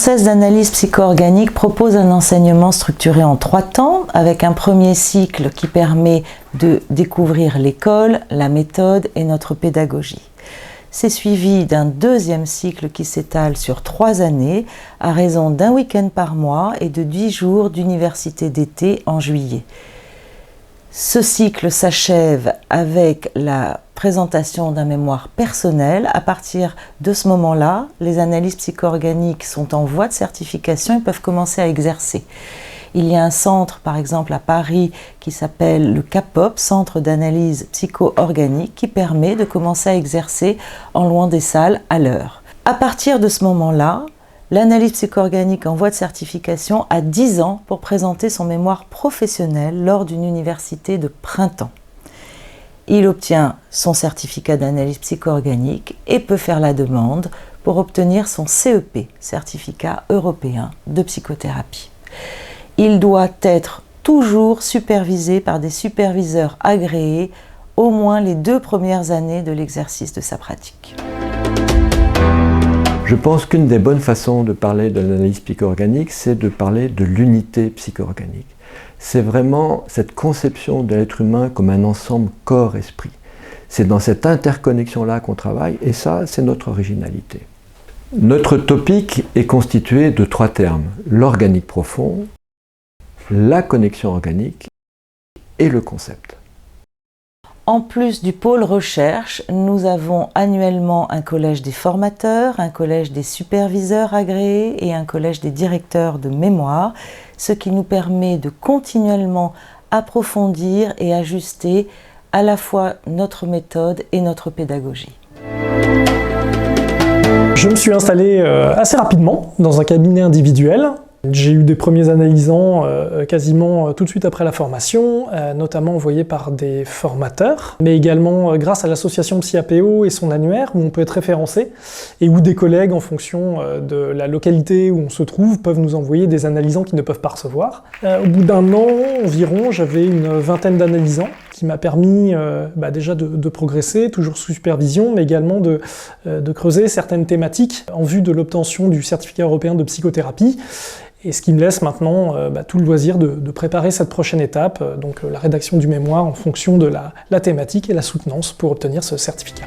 française d'analyse psycho-organique propose un enseignement structuré en 3 temps, avec un premier cycle qui permet de découvrir l'école, la méthode et notre pédagogie. C'est suivi d'un deuxième cycle qui s'étale sur 3 années, à raison d'un week-end par mois et de 10 jours d'université d'été en juillet. Ce cycle s'achève avec la présentation d'un mémoire personnel. À partir de ce moment-là, les analyses psycho-organiques sont en voie de certification et peuvent commencer à exercer. Il y a un centre, par exemple à Paris, qui s'appelle le CAPOP, Centre d'analyse psycho-organique, qui permet de commencer à exercer en louant des salles à l'heure. À partir de ce moment-là, l'analyse psycho-organique en voie de certification a 10 ans pour présenter son mémoire professionnel lors d'une université de printemps. Il obtient son certificat d'analyse psycho-organique et peut faire la demande pour obtenir son CEP, certificat européen de psychothérapie. Il doit être toujours supervisé par des superviseurs agréés au moins les 2 premières années de l'exercice de sa pratique. Je pense qu'une des bonnes façons de parler de l'analyse psycho-organique, c'est de parler de l'unité psycho-organique. C'est vraiment cette conception de l'être humain comme un ensemble corps-esprit. C'est dans cette interconnexion-là qu'on travaille, et ça, c'est notre originalité. Notre topic est constitué de 3 termes: l'organique profond, la connexion organique et le concept. En plus du pôle recherche, nous avons annuellement un collège des formateurs, un collège des superviseurs agréés et un collège des directeurs de mémoire, ce qui nous permet de continuellement approfondir et ajuster à la fois notre méthode et notre pédagogie. Je me suis installé assez rapidement dans un cabinet individuel. J'ai eu des premiers analysants quasiment tout de suite après la formation, notamment envoyés par des formateurs, mais également grâce à l'association PsyAPO et son annuaire, où on peut être référencé, et où des collègues, en fonction de la localité où on se trouve, peuvent nous envoyer des analysants qu'ils ne peuvent pas recevoir. Au bout d'un an environ, j'avais une vingtaine d'analysants, qui m'a permis déjà de progresser, toujours sous supervision, mais également de creuser certaines thématiques en vue de l'obtention du certificat européen de psychothérapie. Et ce qui me laisse maintenant tout le loisir de préparer cette prochaine étape, donc la rédaction du mémoire en fonction de la thématique et la soutenance pour obtenir ce certificat.